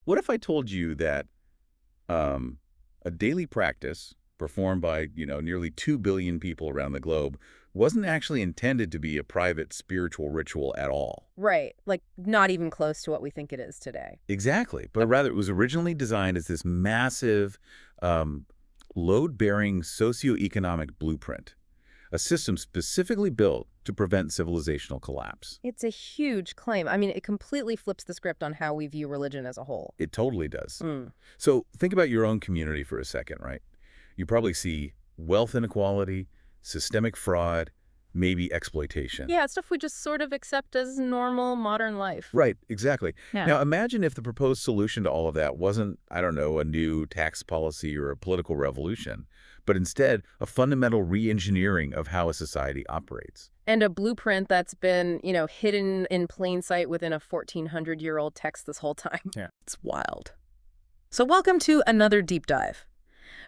What if I told you that a daily practice performed by, nearly 2 billion people around the globe wasn't actually intended to be a private spiritual ritual at all? Right. Like, not even close to what we think it is today. Exactly. But rather, it was originally designed as this massive, um, load-bearing socio-economic blueprint, a system specifically built to prevent civilizational collapse. It's a huge claim. I mean, it completely flips the script on how we view religion as a whole. It totally does. Mm. So think about your own community for a second, right? You probably see wealth inequality, systemic fraud, maybe exploitation. Yeah, it's stuff we just sort of accept as normal modern life. Right, exactly. Yeah. Now imagine if the proposed solution to all of that wasn't, I don't know, a new tax policy or a political revolution, but instead a fundamental re-engineering of how a society operates. And a blueprint that's been, hidden in plain sight within a 1,400-year-old text this whole time. Yeah. It's wild. So welcome to another deep dive.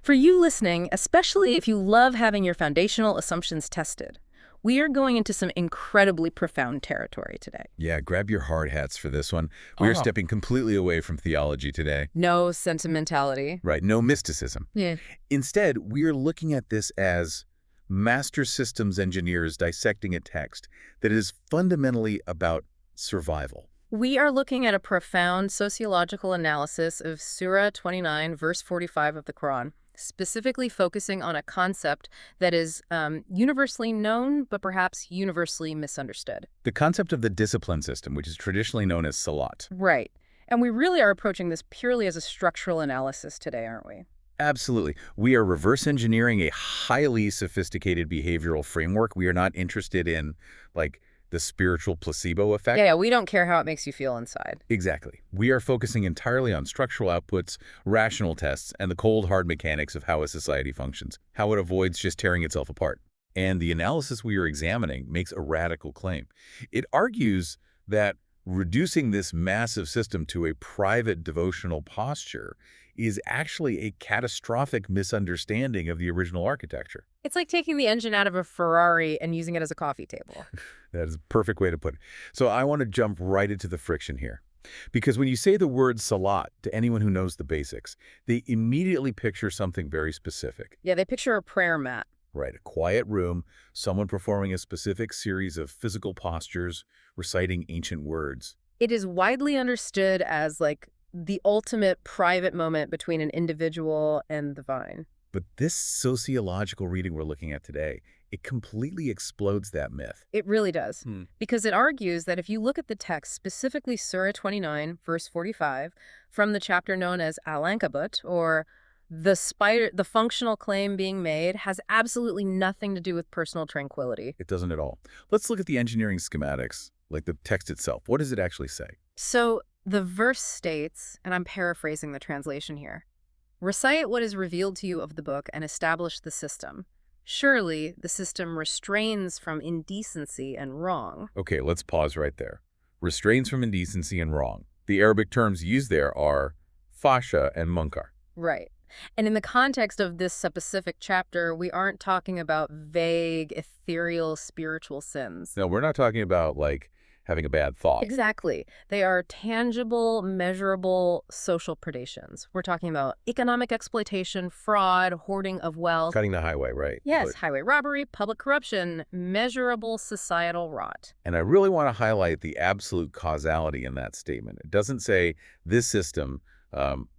For you listening, especially if you love having your foundational assumptions tested, we are going into some incredibly profound territory today. Yeah, grab your hard hats for this one. We are stepping completely away from theology today. No sentimentality. Right, no mysticism. Yeah. Instead, we are looking at this as master systems engineers dissecting a text that is fundamentally about survival. We are looking at a profound sociological analysis of Surah 29, verse 45 of the Quran, specifically focusing on a concept that is universally known, but perhaps universally misunderstood. The concept of the discipline system, which is traditionally known as Salat. Right. And we really are approaching this purely as a structural analysis today, aren't we? Absolutely. We are reverse engineering a highly sophisticated behavioral framework. We are not interested in, the spiritual placebo effect. Yeah, we don't care how it makes you feel inside. Exactly. We are focusing entirely on structural outputs, rational tests, and the cold, hard mechanics of how a society functions, how it avoids just tearing itself apart. And the analysis we are examining makes a radical claim. It argues that reducing this massive system to a private devotional posture is actually a catastrophic misunderstanding of the original architecture. It's like taking the engine out of a Ferrari and using it as a coffee table. That is a perfect way to put it. So I want to jump right into the friction here. Because when you say the word salat to anyone who knows the basics, they immediately picture something very specific. Yeah, they picture a prayer mat. Right, a quiet room, someone performing a specific series of physical postures, reciting ancient words. It is widely understood as the ultimate private moment between an individual and the divine. But this sociological reading we're looking at today, it completely explodes that myth. It really does. Because it argues that if you look at the text, specifically Surah 29, verse 45, from the chapter known as Al-Ankabut, or the functional claim being made has absolutely nothing to do with personal tranquility. It doesn't at all. Let's look at the engineering schematics, like the text itself. What does it actually say? So the verse states, and I'm paraphrasing the translation here, "Recite what is revealed to you of the book and establish the system. Surely the system restrains from indecency and wrong." Okay, let's pause right there. Restrains from indecency and wrong. The Arabic terms used there are Fahsha and Munkar. Right. And in the context of this specific chapter, we aren't talking about vague, ethereal, spiritual sins. No, we're not talking about, having a bad thought. Exactly. They are tangible, measurable social predations. We're talking about economic exploitation, fraud, hoarding of wealth. Cutting the highway, right? Yes, highway robbery, public corruption, measurable societal rot. And I really want to highlight the absolute causality in that statement. It doesn't say this system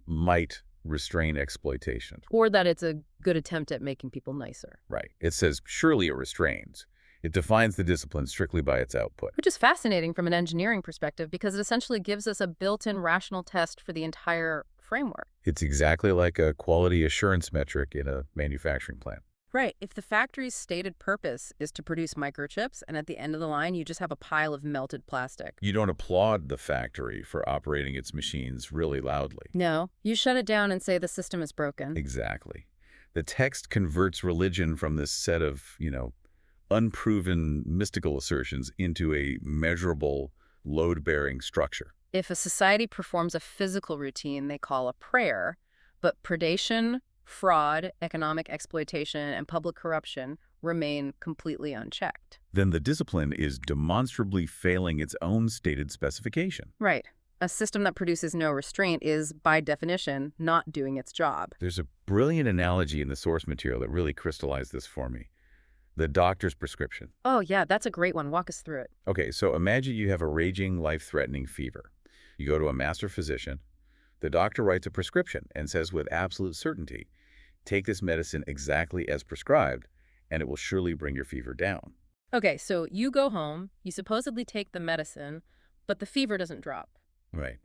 might restrain exploitation. Or that it's a good attempt at making people nicer. Right. It says surely it restrains. It defines the discipline strictly by its output. Which is fascinating from an engineering perspective because it essentially gives us a built-in rational test for the entire framework. It's exactly like a quality assurance metric in a manufacturing plant. Right. If the factory's stated purpose is to produce microchips and at the end of the line you just have a pile of melted plastic. You don't applaud the factory for operating its machines really loudly. No. You shut it down and say the system is broken. Exactly. The text converts religion from this set of, unproven mystical assertions into a measurable, load-bearing structure. If a society performs a physical routine they call a prayer, but predation, fraud, economic exploitation, and public corruption remain completely unchecked, then the discipline is demonstrably failing its own stated specification. Right. A system that produces no restraint is, by definition, not doing its job. There's a brilliant analogy in the source material that really crystallized this for me. The doctor's prescription. Oh, yeah, that's a great one. Walk us through it. Okay, so imagine you have a raging, life-threatening fever. You go to a master physician. The doctor writes a prescription and says with absolute certainty, take this medicine exactly as prescribed, and it will surely bring your fever down. Okay, so you go home, you supposedly take the medicine, but the fever doesn't drop. Right.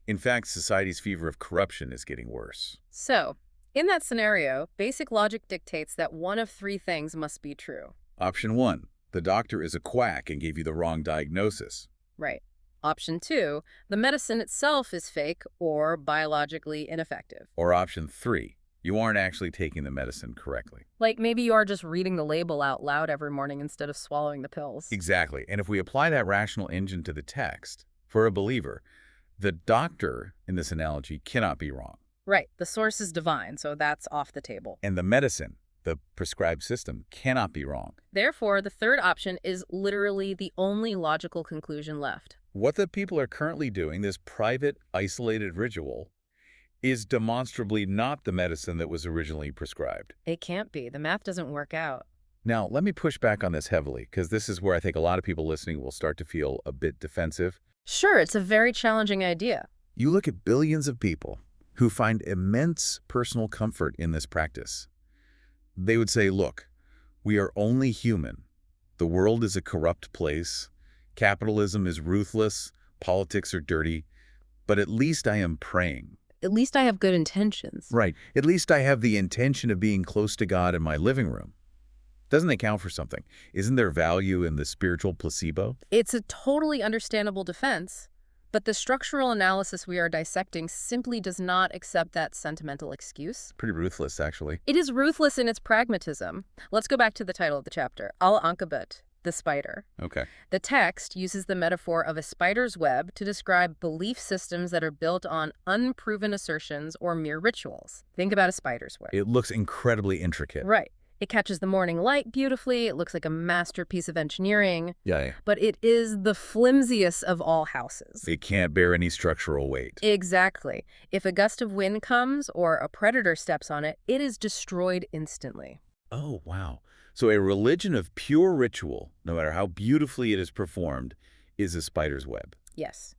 In fact, society's fever of corruption is getting worse. So, in that scenario, basic logic dictates that one of three things must be true. Option 1, the doctor is a quack and gave you the wrong diagnosis. Right. Option 2, the medicine itself is fake or biologically ineffective. Or option 3, you aren't actually taking the medicine correctly. Like maybe you are just reading the label out loud every morning instead of swallowing the pills. Exactly. And if we apply that rational engine to the text, for a believer, the doctor, in this analogy, cannot be wrong. Right. The source is divine, so that's off the table. And the medicine, the prescribed system, cannot be wrong. Therefore, the third option is literally the only logical conclusion left. What the people are currently doing, this private, isolated ritual, is demonstrably not the medicine that was originally prescribed. It can't be. The math doesn't work out. Now, let me push back on this heavily, because this is where I think a lot of people listening will start to feel a bit defensive. Sure, it's a very challenging idea. You look at billions of people who find immense personal comfort in this practice. They would say, look, we are only human. The world is a corrupt place. Capitalism is ruthless. Politics are dirty. But at least I am praying. At least I have good intentions. Right. At least I have the intention of being close to God in my living room. Doesn't it count for something? Isn't there value in the spiritual placebo? It's a totally understandable defense, but the structural analysis we are dissecting simply does not accept that sentimental excuse. Pretty ruthless, actually. It is ruthless in its pragmatism. Let's go back to the title of the chapter, Al-Ankabut, the spider. Okay. The text uses the metaphor of a spider's web to describe belief systems that are built on unproven assertions or mere rituals. Think about a spider's web. It looks incredibly intricate. Right. It catches the morning light beautifully. It looks like a masterpiece of engineering. Yeah. But it is the flimsiest of all houses. It can't bear any structural weight. Exactly. If a gust of wind comes or a predator steps on it, it is destroyed instantly. Oh, wow. So a religion of pure ritual, no matter how beautifully it is performed, is a spider's web. Yes.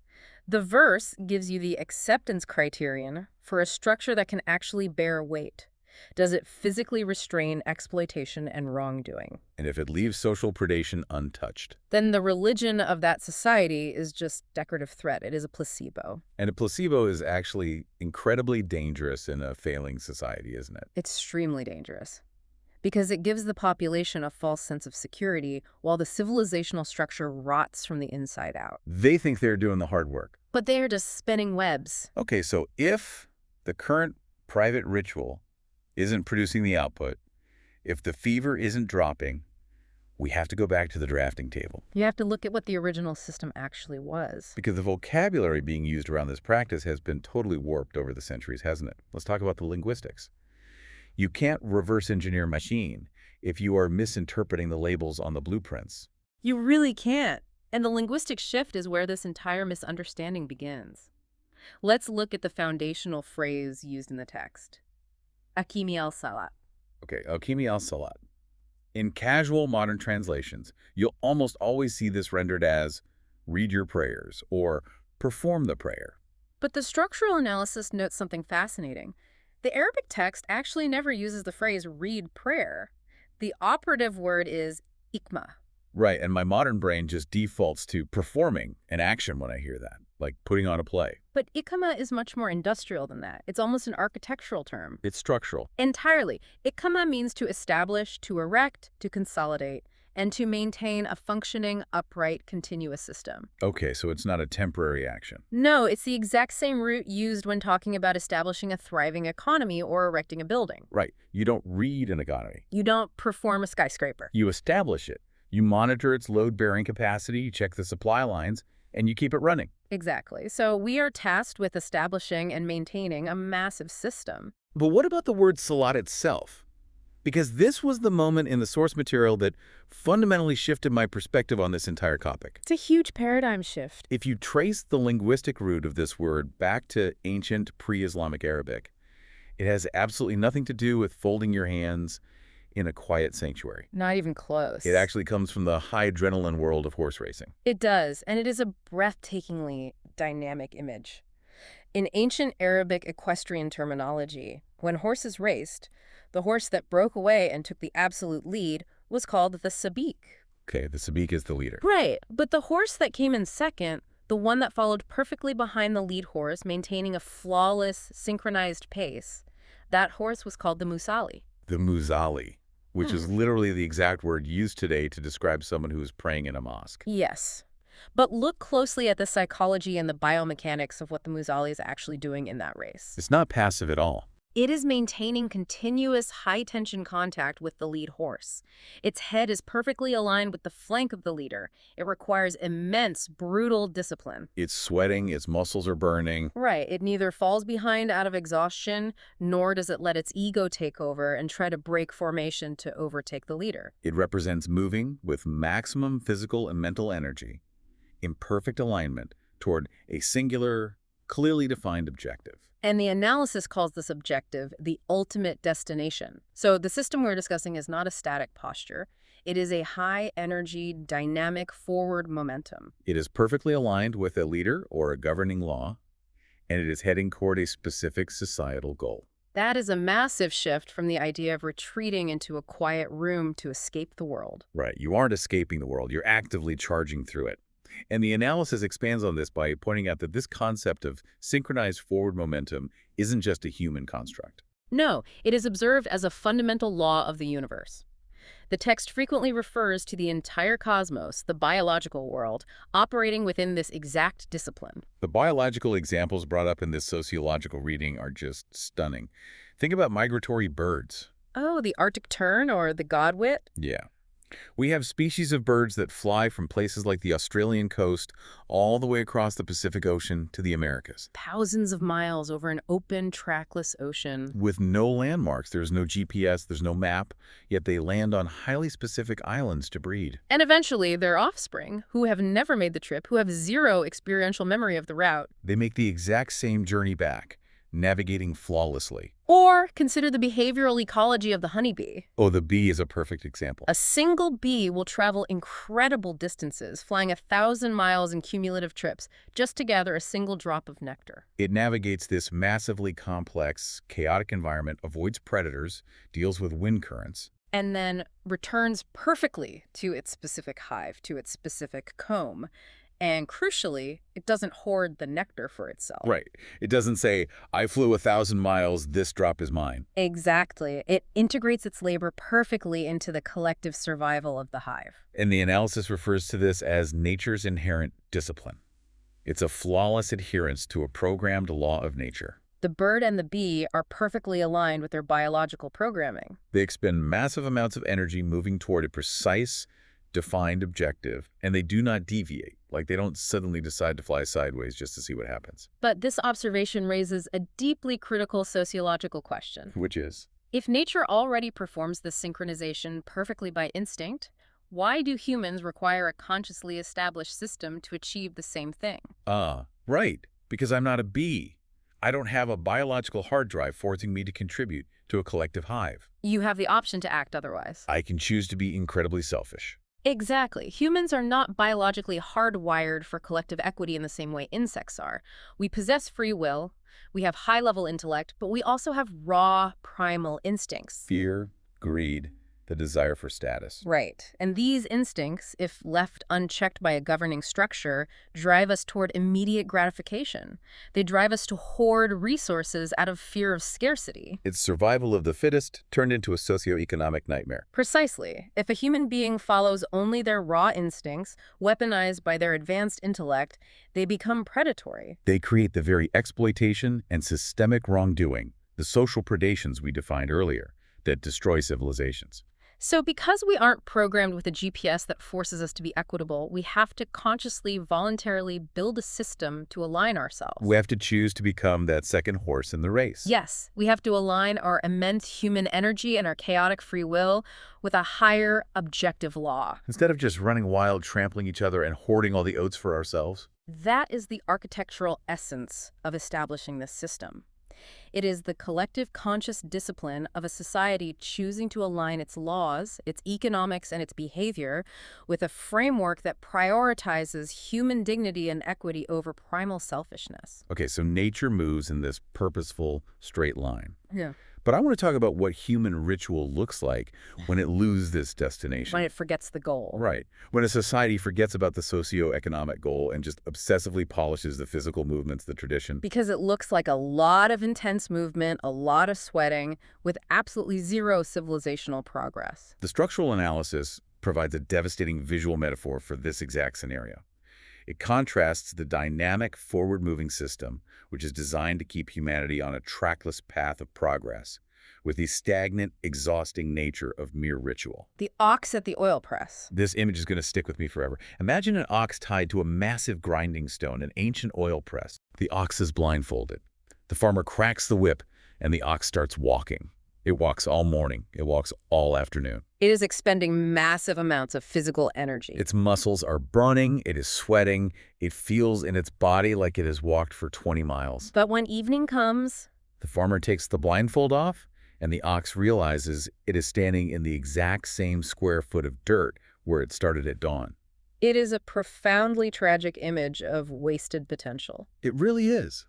The verse gives you the acceptance criterion for a structure that can actually bear weight. Does it physically restrain exploitation and wrongdoing? And if it leaves social predation untouched? Then the religion of that society is just decorative threat. It is a placebo. And a placebo is actually incredibly dangerous in a failing society, isn't it? Extremely dangerous. Because it gives the population a false sense of security while the civilizational structure rots from the inside out. They think they're doing the hard work. But they are just spinning webs. Okay, so if the current private ritual isn't producing the output, if the fever isn't dropping, we have to go back to the drafting table. You have to look at what the original system actually was. Because the vocabulary being used around this practice has been totally warped over the centuries, hasn't it? Let's talk about the linguistics. You can't reverse engineer a machine if you are misinterpreting the labels on the blueprints. You really can't. And the linguistic shift is where this entire misunderstanding begins. Let's look at the foundational phrase used in the text. Iqamat-us-Salat. Okay, Iqamat-us-Salat. In casual modern translations, you'll almost always see this rendered as read your prayers or perform the prayer. But the structural analysis notes something fascinating. The Arabic text actually never uses the phrase read prayer. The operative word is iqma. Right, and my modern brain just defaults to performing an action when I hear that, like putting on a play. But iqama is much more industrial than that. It's almost an architectural term. It's structural. Entirely. Iqama means to establish, to erect, to consolidate, and to maintain a functioning, upright, continuous system. Okay, so it's not a temporary action. No, it's the exact same root used when talking about establishing a thriving economy or erecting a building. Right. You don't read an economy. You don't perform a skyscraper. You establish it. You monitor its load-bearing capacity, you check the supply lines, and you keep it running. Exactly. So we are tasked with establishing and maintaining a massive system. But what about the word salat itself? Because this was the moment in the source material that fundamentally shifted my perspective on this entire topic. It's a huge paradigm shift. If you trace the linguistic root of this word back to ancient pre-Islamic Arabic, it has absolutely nothing to do with folding your hands in a quiet sanctuary. Not even close. It actually comes from the high adrenaline world of horse racing. It does, and it is a breathtakingly dynamic image. In ancient Arabic equestrian terminology, when horses raced, the horse that broke away and took the absolute lead was called the sabiq. Okay, the sabiq is the leader. Right, but the horse that came in second, the one that followed perfectly behind the lead horse, maintaining a flawless, synchronized pace, that horse was called the musali. The muzali, which is literally the exact word used today to describe someone who is praying in a mosque. Yes. But look closely at the psychology and the biomechanics of what the musali is actually doing in that race. It's not passive at all. It is maintaining continuous high-tension contact with the lead horse. Its head is perfectly aligned with the flank of the leader. It requires immense, brutal discipline. It's sweating, its muscles are burning. Right. It neither falls behind out of exhaustion, nor does it let its ego take over and try to break formation to overtake the leader. It represents moving with maximum physical and mental energy in perfect alignment toward a singular, clearly defined objective. And the analysis calls this objective the ultimate destination. So the system we're discussing is not a static posture. It is a high-energy, dynamic forward momentum. It is perfectly aligned with a leader or a governing law, and it is heading toward a specific societal goal. That is a massive shift from the idea of retreating into a quiet room to escape the world. Right. You aren't escaping the world. You're actively charging through it. And the analysis expands on this by pointing out that this concept of synchronized forward momentum isn't just a human construct. No, it is observed as a fundamental law of the universe. The text frequently refers to the entire cosmos, the biological world, operating within this exact discipline. The biological examples brought up in this sociological reading are just stunning. Think about migratory birds. Oh, the Arctic tern or the godwit? Yeah. We have species of birds that fly from places like the Australian coast all the way across the Pacific Ocean to the Americas. Thousands of miles over an open, trackless ocean. With no landmarks, there's no GPS, there's no map, yet they land on highly specific islands to breed. And eventually, their offspring, who have never made the trip, who have zero experiential memory of the route. They make the exact same journey back, navigating flawlessly. Or consider the behavioral ecology of the honeybee. Oh, the bee is a perfect example. A single bee will travel incredible distances, flying 1,000 miles in cumulative trips, just to gather a single drop of nectar. It navigates this massively complex, chaotic environment, avoids predators, deals with wind currents, and then returns perfectly to its specific hive, to its specific comb. And crucially, it doesn't hoard the nectar for itself. Right. It doesn't say, I flew 1,000 miles, this drop is mine. Exactly. It integrates its labor perfectly into the collective survival of the hive. And the analysis refers to this as nature's inherent discipline. It's a flawless adherence to a programmed law of nature. The bird and the bee are perfectly aligned with their biological programming. They expend massive amounts of energy moving toward a precise, defined objective, and they do not deviate. Like, they don't suddenly decide to fly sideways just to see what happens. But this observation raises a deeply critical sociological question. Which is? If nature already performs this synchronization perfectly by instinct, why do humans require a consciously established system to achieve the same thing? Right. Because I'm not a bee. I don't have a biological hard drive forcing me to contribute to a collective hive. You have the option to act otherwise. I can choose to be incredibly selfish. Exactly. Humans are not biologically hardwired for collective equity in the same way insects are. We possess free will, we have high-level intellect, but we also have raw, primal instincts. Fear, greed, the desire for status. Right. And these instincts, if left unchecked by a governing structure, drive us toward immediate gratification. They drive us to hoard resources out of fear of scarcity. It's survival of the fittest turned into a socio-economic nightmare. Precisely. If a human being follows only their raw instincts, weaponized by their advanced intellect, they become predatory. They create the very exploitation and systemic wrongdoing, the social predations we defined earlier, that destroy civilizations. So because we aren't programmed with a GPS that forces us to be equitable, we have to consciously, voluntarily build a system to align We ourselves. have to choose to become that second horse in the race. Yes, we have to align our immense human energy and our chaotic free will with a higher objective law. Instead of just running wild, trampling each other, and hoarding all the oats for ourselves. That is the architectural essence of establishing this system. It is the collective conscious discipline of a society choosing to align its laws, its economics, and its behavior with a framework that prioritizes human dignity and equity over primal selfishness. Okay, so nature moves in this purposeful, straight line. Yeah. But I want to talk about what human ritual looks like when it loses this destination. When it forgets the goal. Right. When a society forgets about the socio-economic goal and just obsessively polishes the physical movements, the tradition. Because it looks like a lot of intense movement, a lot of sweating, with absolutely zero civilizational progress. The structural analysis provides a devastating visual metaphor for this exact scenario. It contrasts the dynamic, forward-moving system, which is designed to keep humanity on a trackless path of progress, with the stagnant, exhausting nature of mere ritual. The ox at the oil press. This image is going to stick with me forever. Imagine an ox tied to a massive grinding stone, an ancient oil press. The ox is blindfolded. The farmer cracks the whip, and the ox starts walking. It walks all morning. It walks all afternoon. It is expending massive amounts of physical energy. Its muscles are burning. It is sweating. It feels in its body like it has walked for 20 miles. But when evening comes, The farmer takes the blindfold off, and the ox realizes it is standing in the exact same square foot of dirt where it started at dawn. it is a profoundly tragic image of wasted potential. It really is.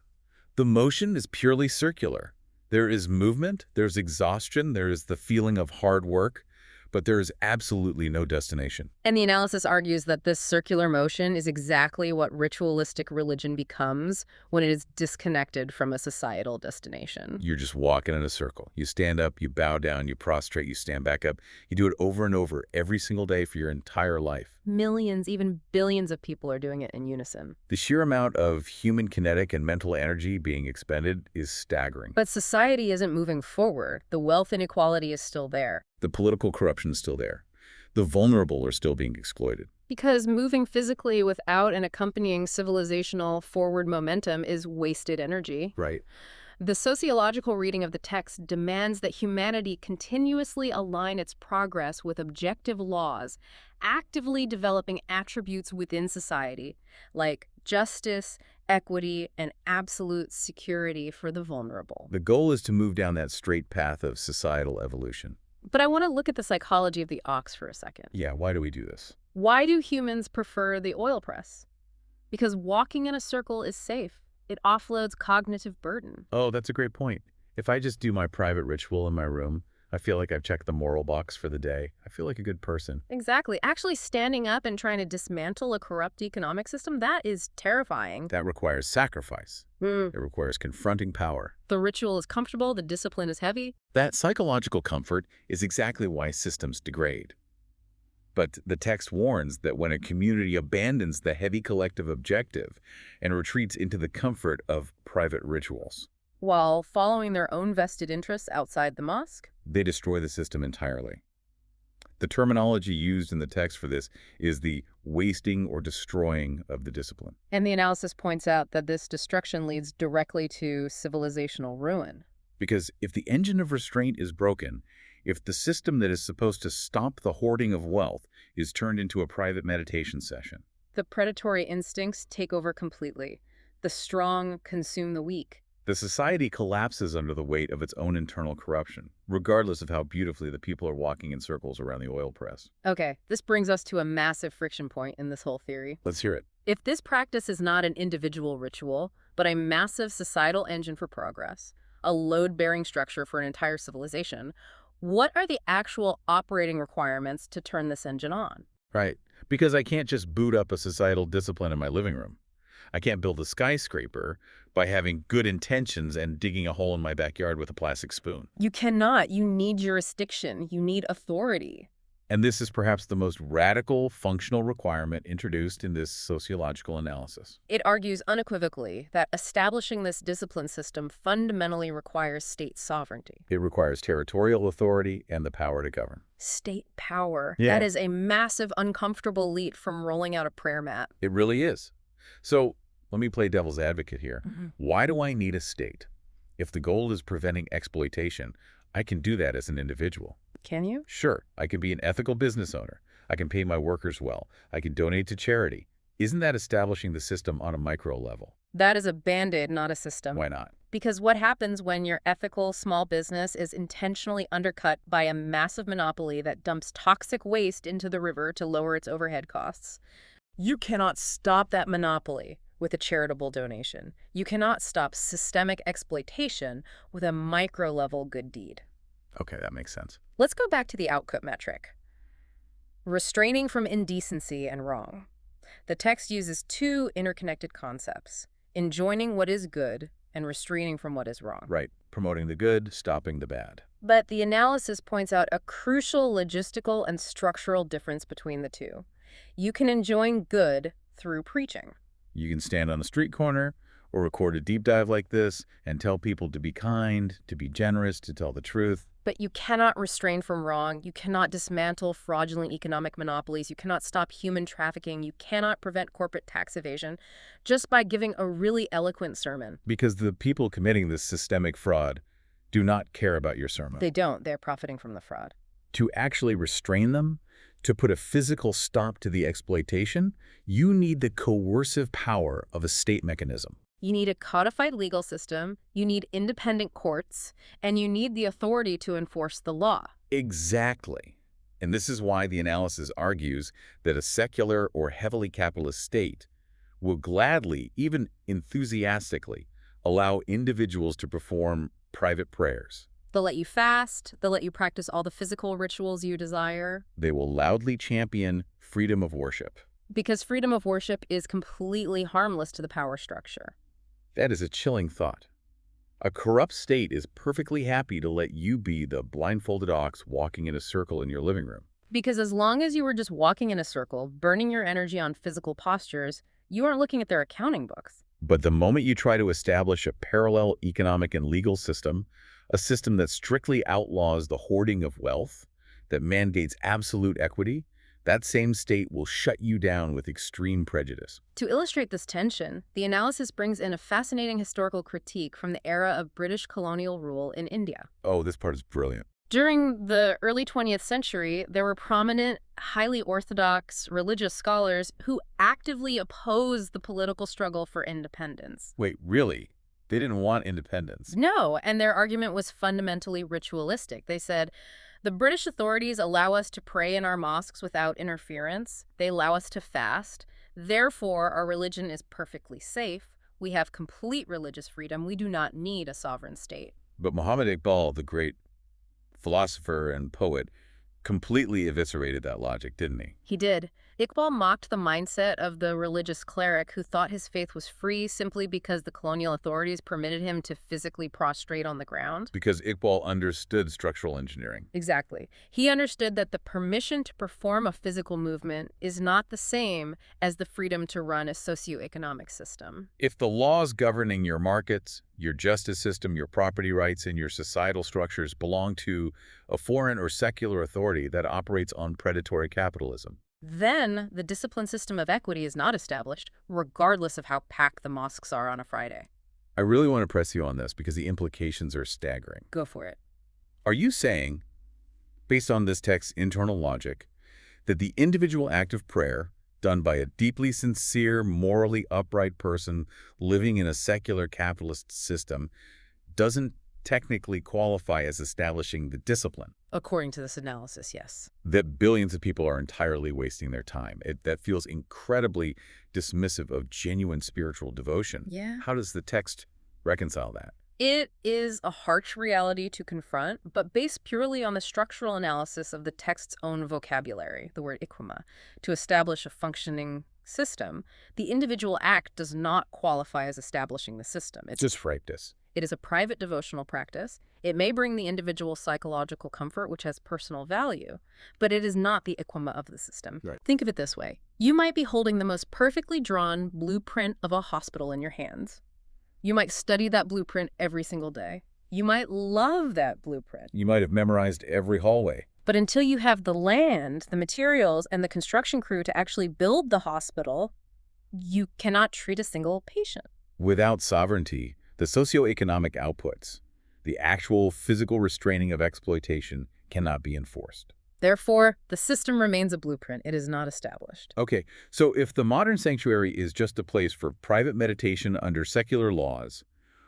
The motion is purely circular. There is movement, there's exhaustion, there is the feeling of hard work, but there is absolutely no destination. And the analysis argues that this circular motion is exactly what ritualistic religion becomes when it is disconnected from a societal destination. You're just walking in a circle. You stand up, you bow down, you prostrate, you stand back up. You do it over and over every single day for your entire life. Millions, even billions of people are doing it in unison. The sheer amount of human kinetic and mental energy being expended is staggering. But society isn't moving forward. The wealth inequality is still there. The political corruption is still there. The vulnerable are still being exploited. Because moving physically without an accompanying civilizational forward momentum is wasted energy. Right. The sociological reading of the text demands that humanity continuously align its progress with objective laws, actively developing attributes within society, like justice, equity, and absolute security for the vulnerable. The goal is to move down that straight path of societal evolution. But I want to look at the psychology of the ox for a second. Yeah, why do we do this? Why do humans prefer the oil press? Because walking in a circle is safe. It offloads cognitive burden. Oh, that's a great point. If I just do my private ritual in my room, I feel like I've checked the moral box for the day. I feel like a good person. Exactly. Actually standing up and trying to dismantle a corrupt economic system, that is terrifying. That requires sacrifice. It requires confronting power. The ritual is comfortable, the discipline is heavy. That psychological comfort is exactly why systems degrade. But the text warns that when a community abandons the heavy collective objective and retreats into the comfort of private rituals, While following their own vested interests outside the mosque. they destroy the system entirely. The terminology used in the text for this is the wasting or destroying of the discipline. And the analysis points out that this destruction leads directly to civilizational ruin. Because if the engine of restraint is broken, if the system that is supposed to stop the hoarding of wealth is turned into a private meditation session, The predatory instincts take over completely. The strong consume the weak. the society collapses under the weight of its own internal corruption, regardless of how beautifully the people are walking in circles around the oil press. Okay, this brings us to a massive friction point in this whole theory. Let's hear it. If this practice is not an individual ritual, but a massive societal engine for progress, a load-bearing structure for an entire civilization, what are the actual operating requirements to turn this engine on? Right. Because I can't just boot up a societal discipline in my living room. I can't build a skyscraper by having good intentions and digging a hole in my backyard with a plastic spoon. You cannot. You need jurisdiction. You need authority. And this is perhaps the most radical functional requirement introduced in this sociological analysis. It argues unequivocally that establishing this discipline system fundamentally requires state sovereignty. It requires territorial authority and the power to govern. State power. Yeah. That is a massive, uncomfortable leap from rolling out a prayer mat. It really is. So let me play devil's advocate here. Why do I need a state? If the goal is preventing exploitation, I can do that as an individual. Can you? Sure, I can be an ethical business owner. I can pay my workers well. I can donate to charity. Isn't that establishing the system on a micro level? That is a band-aid, not a system. Why not? Because what happens when your ethical small business is intentionally undercut by a massive monopoly that dumps toxic waste into the river to lower its overhead costs? You cannot stop that monopoly with a charitable donation. You cannot stop systemic exploitation with a micro-level good deed. Okay, that makes sense. Let's go back to the output metric. Restraining from indecency and wrong. The text uses two interconnected concepts: enjoining what is good and restraining from what is wrong. Right. Promoting the good, stopping the bad. But the analysis points out a crucial logistical and structural difference between the two. You can enjoin good through preaching. You can stand on a street corner or record a deep dive like this and tell people to be kind, to be generous, to tell the truth. But you cannot restrain from wrong. You cannot dismantle fraudulent economic monopolies. You cannot stop human trafficking. You cannot prevent corporate tax evasion just by giving a really eloquent sermon. Because the people committing this systemic fraud do not care about your sermon. They don't. They're profiting from the fraud. To actually restrain them, to put a physical stop to the exploitation, you need the coercive power of a state mechanism. You need a codified legal system, you need independent courts, and you need the authority to enforce the law. Exactly. And this is why the analysis argues that a secular or heavily capitalist state will gladly, even enthusiastically, allow individuals to perform private prayers. They'll let you fast, they'll let you practice all the physical rituals you desire. They will loudly champion freedom of worship. Because freedom of worship is completely harmless to the power structure. That is a chilling thought. A corrupt state is perfectly happy to let you be the blindfolded ox walking in a circle in your living room. Because as long as you were just walking in a circle, burning your energy on physical postures, you aren't looking at their accounting books. But the moment you try to establish a parallel economic and legal system, a system that strictly outlaws the hoarding of wealth, that mandates absolute equity, that same state will shut you down with extreme prejudice. To illustrate this tension, the analysis brings in a fascinating historical critique from the era of British colonial rule in India. Oh, this part is brilliant. During the early 20th century, there were prominent, highly orthodox religious scholars who actively opposed the political struggle for independence. Wait, really? They didn't want independence? No, and their argument was fundamentally ritualistic. They said, the British authorities allow us to pray in our mosques without interference. They allow us to fast. Therefore, our religion is perfectly safe. We have complete religious freedom. We do not need a sovereign state. But Muhammad Iqbal, the great philosopher and poet, completely eviscerated that logic, didn't he? He did. Iqbal mocked the mindset of the religious cleric who thought his faith was free simply because the colonial authorities permitted him to physically prostrate on the ground. Because Iqbal understood structural engineering. Exactly. He understood that the permission to perform a physical movement is not the same as the freedom to run a socio-economic system. If the laws governing your markets, your justice system, your property rights, and your societal structures belong to a foreign or secular authority that operates on predatory capitalism, then the discipline system of equity is not established, regardless of how packed the mosques are on a Friday. I really want to press you on this because the implications are staggering. Go for it. Are you saying, based on this text's internal logic, that the individual act of prayer done by a deeply sincere, morally upright person living in a secular capitalist system doesn't technically qualify as establishing the discipline? According to this analysis, yes. That billions of people are entirely wasting their time. That feels incredibly dismissive of genuine spiritual devotion. Yeah. How does the text reconcile that? It is a harsh reality to confront, but based purely on the structural analysis of the text's own vocabulary, the word iqama, to establish a functioning system, the individual act does not qualify as establishing the system. Just frape this. It is a private devotional practice. It may bring the individual psychological comfort, which has personal value, but it is not the Iqama of the system. Right. Think of it this way. You might be holding the most perfectly drawn blueprint of a hospital in your hands. You might study that blueprint every single day. You might love that blueprint. You might have memorized every hallway. But until you have the land, the materials, and the construction crew to actually build the hospital, you cannot treat a single patient. Without sovereignty, the socio-economic outputs, the actual physical restraining of exploitation, cannot be enforced. Therefore, the system remains a blueprint. It is not established. Okay, so if the modern sanctuary is just a place for private meditation under secular laws,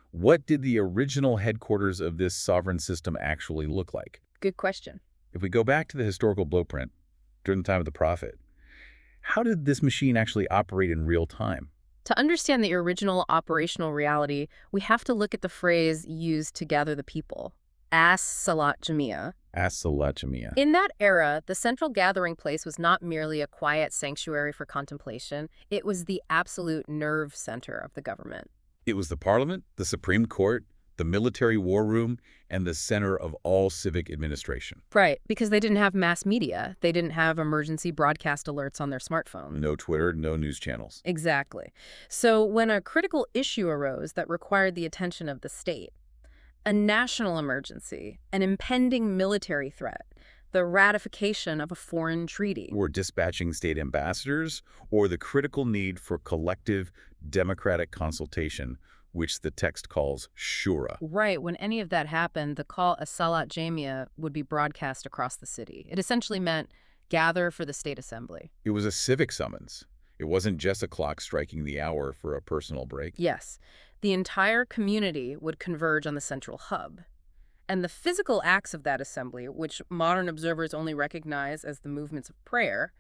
what did the original headquarters of this sovereign system actually look like? Good question. If we go back to the historical blueprint during the time of the Prophet, how did this machine actually operate in real time? To understand the original operational reality, we have to look at the phrase used to gather the people, as-Salat Jamia. As-Salat Jamia. In that era, the central gathering place was not merely a quiet sanctuary for contemplation. It was the absolute nerve center of the government. It was the parliament, the Supreme Court, the military war room, and the center of all civic administration. Right, because they didn't have mass media. They didn't have emergency broadcast alerts on their smartphone. No Twitter, no news channels. Exactly. So when a critical issue arose that required the attention of the state, a national emergency, an impending military threat, the ratification of a foreign treaty, Or dispatching state ambassadors, or the critical need for collective democratic consultation, which the text calls shura. right, when any of that happened, the call as-Salat Jamia would be broadcast across the city. It essentially meant gather for the state assembly. It was a civic summons. It wasn't just a clock striking the hour for a personal break. Yes, the entire community would converge on the central hub. And the physical acts of that assembly, which modern observers only recognize as the movements of prayer,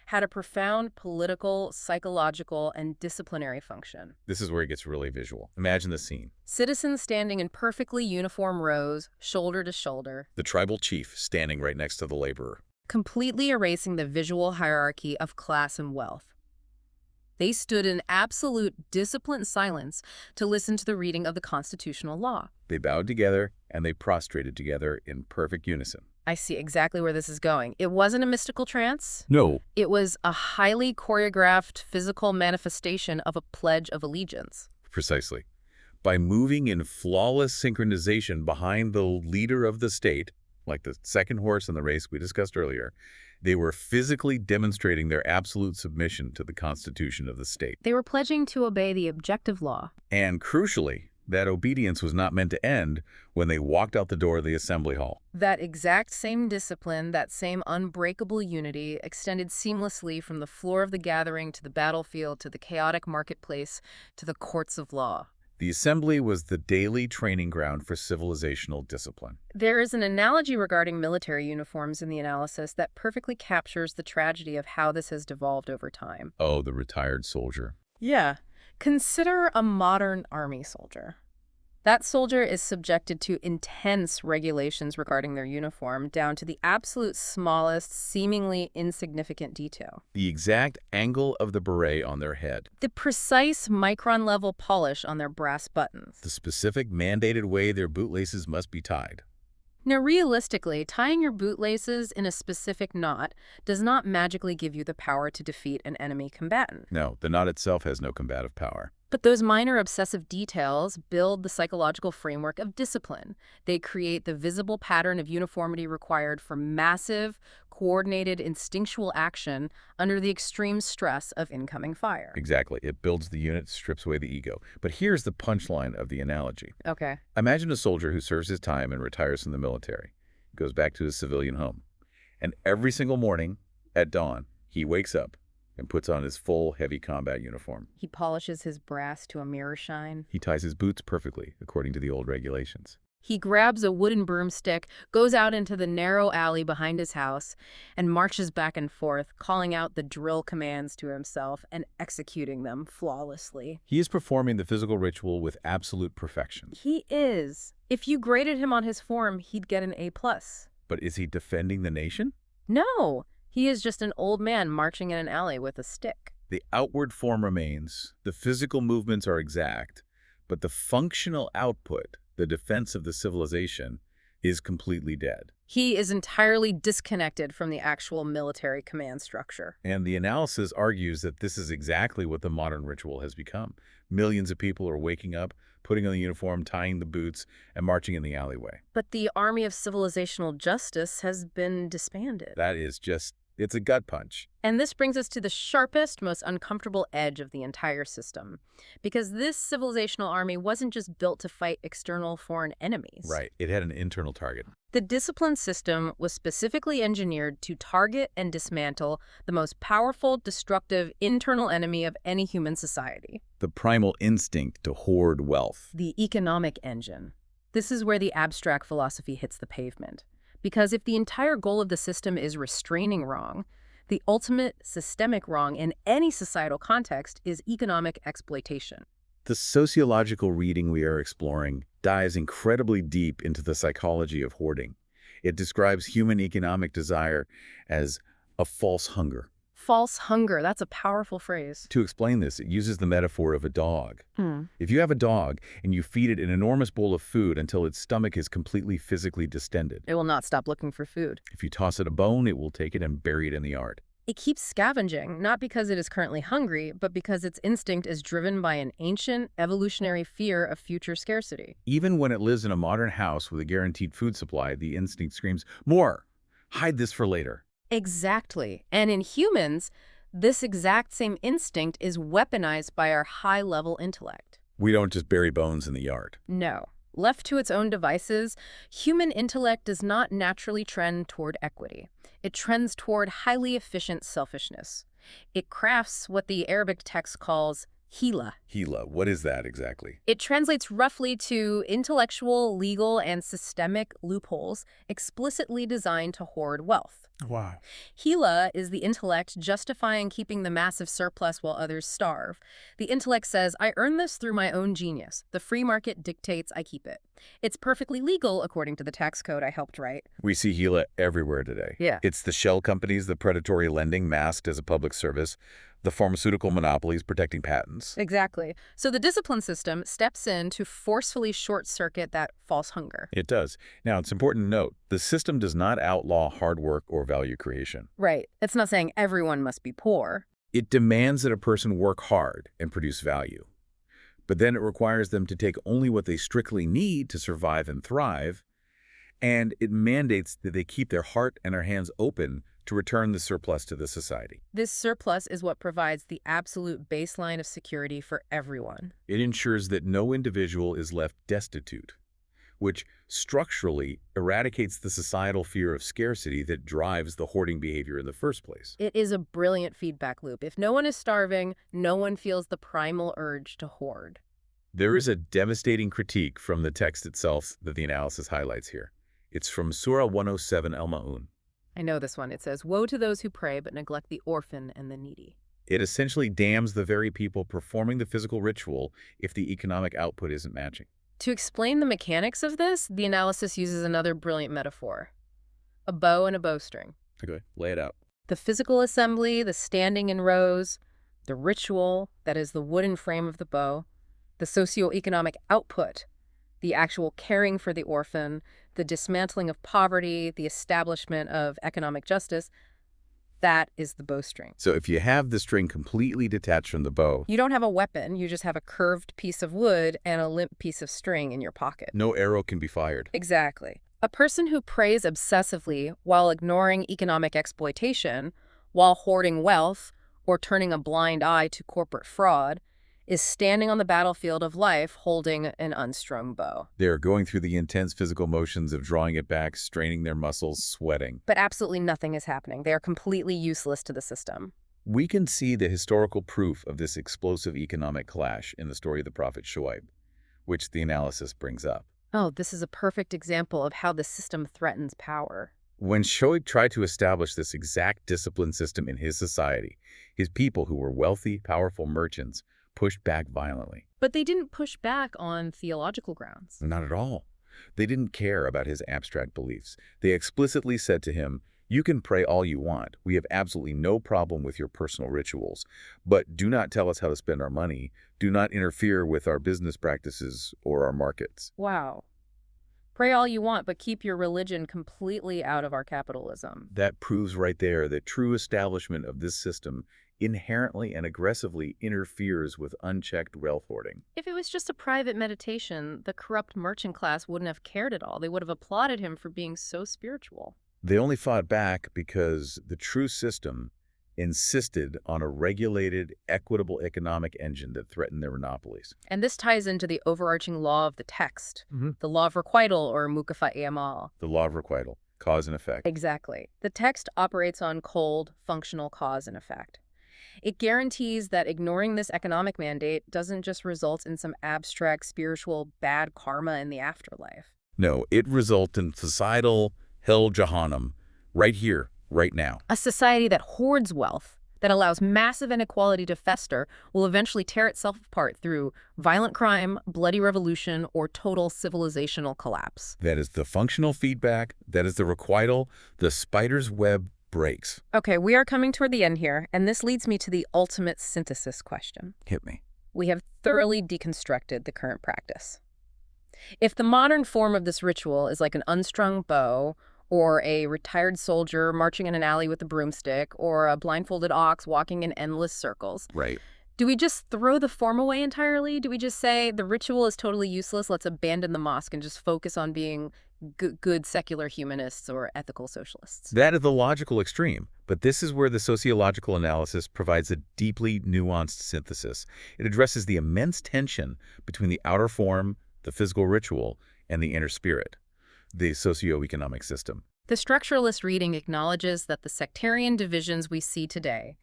had a profound political, psychological, and disciplinary function. This is where it gets really visual. Imagine the scene. Citizens standing in perfectly uniform rows, shoulder to shoulder, The tribal chief standing right next to the laborer. completely erasing the visual hierarchy of class and wealth. They stood in absolute disciplined silence to listen to the reading of the constitutional law. They bowed together and they prostrated together in perfect unison. I see exactly where this is going. It wasn't a mystical trance. No. It was a highly choreographed physical manifestation of a pledge of allegiance. Precisely. By moving in flawless synchronization behind the leader of the state, like the second horse in the race we discussed earlier, they were physically demonstrating their absolute submission to the constitution of the state. They were pledging to obey the objective law. And crucially, that obedience was not meant to end when they walked out the door of the assembly hall. That exact same discipline, that same unbreakable unity, extended seamlessly from the floor of the gathering to the battlefield to the chaotic marketplace to the courts of law. The assembly was the daily training ground for civilizational discipline. There is an analogy regarding military uniforms in the analysis that perfectly captures the tragedy of how this has devolved over time. Oh, the retired soldier. Yeah. Consider a modern army soldier. That soldier is subjected to intense regulations regarding their uniform, down to the absolute smallest, seemingly insignificant detail. The exact angle of the beret on their head. The precise micron-level polish on their brass buttons. The specific mandated way their bootlaces must be tied. Now, realistically, tying your bootlaces in a specific knot does not magically give you the power to defeat an enemy combatant. No, the knot itself has no combative power. But those minor obsessive details build the psychological framework of discipline. They create the visible pattern of uniformity required for massive, coordinated, instinctual action under the extreme stress of incoming fire. Exactly. It builds the unit, strips away the ego. But here's the punchline of the analogy. Okay. Imagine a soldier who serves his time and retires from the military, goes back to his civilian home. And every single morning at dawn, he wakes up and puts on his full, heavy combat uniform. He polishes his brass to a mirror shine. He ties his boots perfectly, according to the old regulations. He grabs a wooden broomstick, goes out into the narrow alley behind his house, and marches back and forth, calling out the drill commands to himself and executing them flawlessly. He is performing the physical ritual with absolute perfection. He is. If you graded him on his form, he'd get an A+. But is he defending the nation? No, he is just an old man marching in an alley with a stick. The outward form remains, the physical movements are exact, But the functional output, the defense of the civilization, is completely dead. He is entirely disconnected from the actual military command structure. And the analysis argues that this is exactly what the modern ritual has become. Millions of people are waking up, putting on the uniform, tying the boots, and marching in the alleyway. But the army of civilizational justice has been disbanded. That is just, it's a gut punch. And this brings us to the sharpest, most uncomfortable edge of the entire system. Because this civilizational army wasn't just built to fight external foreign enemies. Right. It had an internal target. The discipline system was specifically engineered to target and dismantle the most powerful, destructive internal enemy of any human society. The primal instinct to hoard wealth. The economic engine. This is where the abstract philosophy hits the pavement. Because if the entire goal of the system is restraining wrong, the ultimate systemic wrong in any societal context is economic exploitation. The sociological reading we are exploring dives incredibly deep into the psychology of hoarding. It describes human economic desire as a false hunger. False hunger, that's a powerful phrase. To explain this, it uses the metaphor of a dog. If you have a dog and you feed it an enormous bowl of food until its stomach is completely physically distended, It will not stop looking for food. if you toss it a bone, it will take it and bury it in the yard. It keeps scavenging, not because it is currently hungry, but because its instinct is driven by an ancient, evolutionary fear of future scarcity. Even when it lives in a modern house with a guaranteed food supply, the instinct screams, "More! Hide this for later." Exactly. And in humans, this exact same instinct is weaponized by our high-level intellect. We don't just bury bones in the yard. No. Left to its own devices, human intellect does not naturally trend toward equity. It trends toward highly efficient selfishness. It crafts what the Arabic text calls hila. Hila, what is that exactly? It translates roughly to intellectual, legal, and systemic loopholes explicitly designed to hoard wealth. Wow. Hila is the intellect justifying keeping the massive surplus while others starve. The intellect says, I earned this through my own genius. The free market dictates I keep it. It's perfectly legal, according to the tax code I helped write. We see Hila everywhere today. Yeah. It's the shell companies, the predatory lending masked as a public service, the pharmaceutical monopolies protecting patents. Exactly. So the discipline system steps in to forcefully short-circuit that false hunger. It does. Now, it's important to note, the system does not outlaw hard work or value creation. Right. It's not saying everyone must be poor. It demands that a person work hard and produce value. But then it requires them to take only what they strictly need to survive and thrive, and it mandates that they keep their heart and their hands open to return the surplus to the society. This surplus is what provides the absolute baseline of security for everyone. It ensures that no individual is left destitute, which structurally eradicates the societal fear of scarcity that drives the hoarding behavior in the first place. It is a brilliant feedback loop. If no one is starving, no one feels the primal urge to hoard. There is a devastating critique from the text itself that the analysis highlights here. It's from Surah 107 Al-Ma'un. I know this one. It says, woe to those who pray but neglect the orphan and the needy. It essentially damns the very people performing the physical ritual if the economic output isn't matching. To explain the mechanics of this, the analysis uses another brilliant metaphor. A bow and a bowstring. Okay, lay it out. The physical assembly, the standing in rows, the ritual, that is the wooden frame of the bow, the socio-economic output, the actual caring for the orphan, the dismantling of poverty, the establishment of economic justice, that is the bowstring. So if you have the string completely detached from the bow, You don't have a weapon, you just have a curved piece of wood and a limp piece of string in your pocket. no arrow can be fired. Exactly. A person who prays obsessively while ignoring economic exploitation, while hoarding wealth, or turning a blind eye to corporate fraud, is standing on the battlefield of life holding an unstrung bow. They're going through the intense physical motions of drawing it back, straining their muscles, sweating. But absolutely nothing is happening. They are completely useless to the system. We can see the historical proof of this explosive economic clash in the story of the prophet Shoaib, which the analysis brings up. Oh, this is a perfect example of how the system threatens power. When Shoaib tried to establish this exact discipline system in his society, his people who were wealthy, powerful merchants pushed back violently. But they didn't push back on theological grounds. Not at all. They didn't care about his abstract beliefs. They explicitly said to him, You can pray all you want. We have absolutely no problem with your personal rituals. But do not tell us how to spend our money. Do not interfere with our business practices or our markets. Wow. Pray all you want, but keep your religion completely out of our capitalism. That proves right there that true establishment of this system inherently and aggressively interferes with unchecked wealth hoarding. If it was just a private meditation, the corrupt merchant class wouldn't have cared at all. They would have applauded him for being so spiritual. They only fought back because the true system insisted on a regulated, equitable economic engine that threatened their monopolies. And this ties into the overarching law of the text, the law of requital, or mukafa-amal. The law of requital, cause and effect. Exactly. The text operates on cold, functional cause and effect. It guarantees that ignoring this economic mandate doesn't just result in some abstract spiritual bad karma in the afterlife. No, it results in societal hell Jahannam, right here, right now. A society that hoards wealth, that allows massive inequality to fester, will eventually tear itself apart through violent crime, bloody revolution, or total civilizational collapse. That is the functional feedback, that is the requital, the spider's web breaks. Okay, we are coming toward the end here, and this leads me to the ultimate synthesis question. Hit me. We have thoroughly deconstructed the current practice. If the modern form of this ritual is like an unstrung bow, or a retired soldier marching in an alley with a broomstick, or a blindfolded ox walking in endless circles, Right. do we just throw the form away entirely? Do we just say the ritual is totally useless, let's abandon the mosque and just focus on being good secular humanists or ethical socialists? That is the logical extreme, but this is where the sociological analysis provides a deeply nuanced synthesis. It addresses the immense tension between the outer form, the physical ritual, and the inner spirit, the socio-economic system. The structuralist reading acknowledges that the sectarian divisions we see today,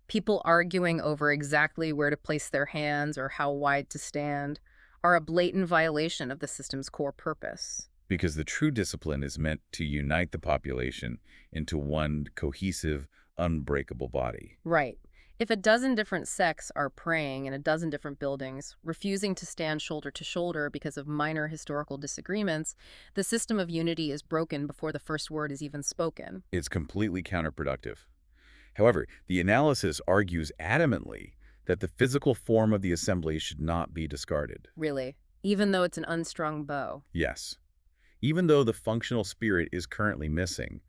people arguing over exactly where to place their hands or how wide to stand, are a blatant violation of the system's core purpose. Because the true discipline is meant to unite the population into one cohesive, unbreakable body. Right. If a dozen different sects are praying in a dozen different buildings, refusing to stand shoulder to shoulder because of minor historical disagreements, the system of unity is broken before the first word is even spoken. It's completely counterproductive. However, the analysis argues adamantly that the physical form of the assembly should not be discarded. Really? Even though it's an unstrung bow? Yes. Even though the functional spirit is currently missing,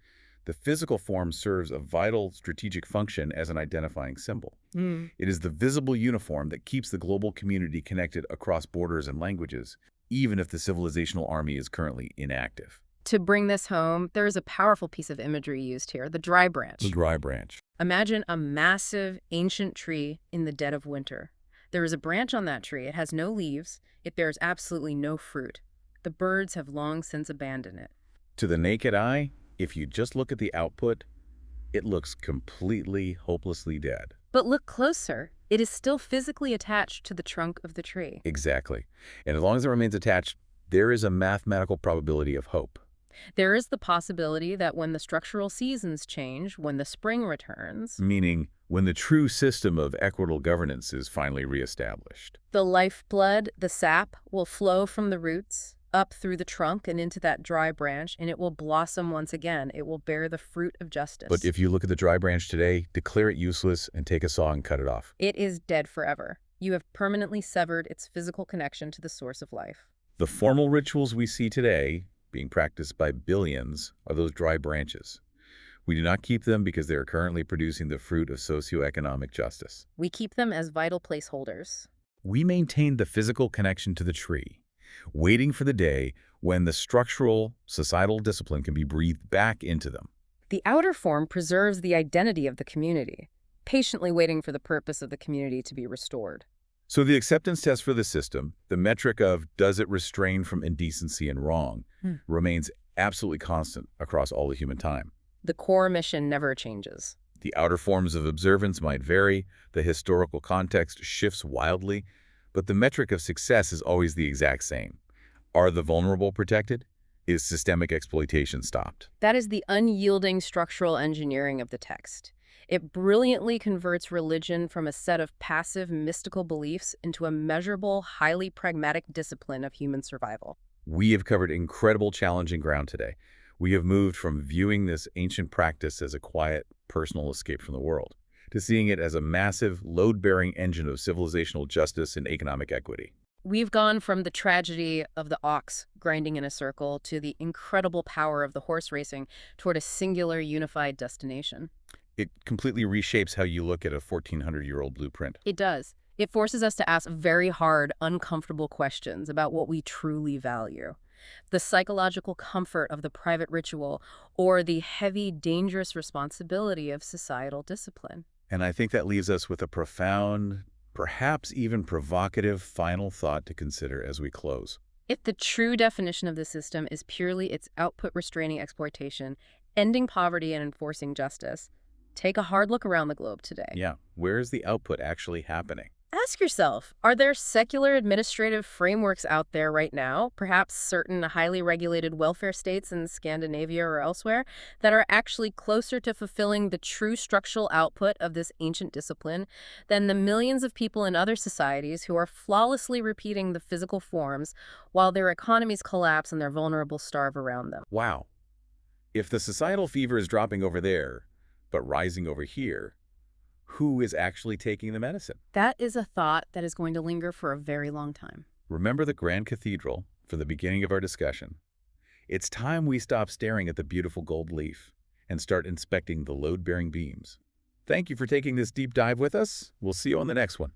the physical form serves a vital strategic function as an identifying symbol. It is the visible uniform that keeps the global community connected across borders and languages, even if the civilizational army is currently inactive. To bring this home, there is a powerful piece of imagery used here, the dry branch. The dry branch. Imagine a massive, ancient tree in the dead of winter. There is a branch on that tree. It has no leaves. It bears absolutely no fruit. The birds have long since abandoned it. To the naked eye, if you just look at the output, it looks completely, hopelessly dead. But look closer. It is still physically attached to the trunk of the tree. Exactly. And as long as it remains attached, there is a mathematical probability of hope. There is the possibility that when the structural seasons change, when the spring returns, Meaning, when the true system of equitable governance is finally reestablished. the lifeblood, the sap, will flow from the roots up through the trunk and into that dry branch, and it will blossom once again. It will bear the fruit of justice. But if you look at the dry branch today, declare it useless and take a saw and cut it off. It is dead forever. You have permanently severed its physical connection to the source of life. The formal rituals we see today, being practiced by billions, are those dry branches. We do not keep them because they are currently producing the fruit of socioeconomic justice. We keep them as vital placeholders. We maintain the physical connection to the tree, waiting for the day when the structural, societal discipline can be breathed back into them. The outer form preserves the identity of the community, patiently waiting for the purpose of the community to be restored. So the acceptance test for the system, the metric of does it restrain from indecency and wrong, remains absolutely constant across all of human time. The core mission never changes. The outer forms of observance might vary, the historical context shifts wildly, but the metric of success is always the exact same. Are the vulnerable protected? Is systemic exploitation stopped? That is the unyielding structural engineering of the text. It brilliantly converts religion from a set of passive, mystical beliefs into a measurable, highly pragmatic discipline of human survival. We have covered incredible challenging ground today. We have moved from viewing this ancient practice as a quiet, personal escape from the world to seeing it as a massive, load-bearing engine of civilizational justice and economic equity. We've gone from the tragedy of the ox grinding in a circle to the incredible power of the horse racing toward a singular unified destination. It completely reshapes how you look at a 1,400-year-old blueprint. It does. It forces us to ask very hard, uncomfortable questions about what we truly value. The psychological comfort of the private ritual or the heavy, dangerous responsibility of societal discipline. And I think that leaves us with a profound, perhaps even provocative final thought to consider as we close. If the true definition of the system is purely its output restraining exploitation, ending poverty and enforcing justice, take a hard look around the globe today. Yeah, where is the output actually happening? Ask yourself, are there secular administrative frameworks out there right now, perhaps certain highly regulated welfare states in Scandinavia or elsewhere, that are actually closer to fulfilling the true structural output of this ancient discipline than the millions of people in other societies who are flawlessly repeating the physical forms while their economies collapse and their vulnerable starve around them? Wow. If the societal fever is dropping over there, but rising over here, who is actually taking the medicine? That is a thought that is going to linger for a very long time. Remember the Grand Cathedral for the beginning of our discussion. It's time we stop staring at the beautiful gold leaf and start inspecting the load-bearing beams. Thank you for taking this deep dive with us. We'll see you on the next one.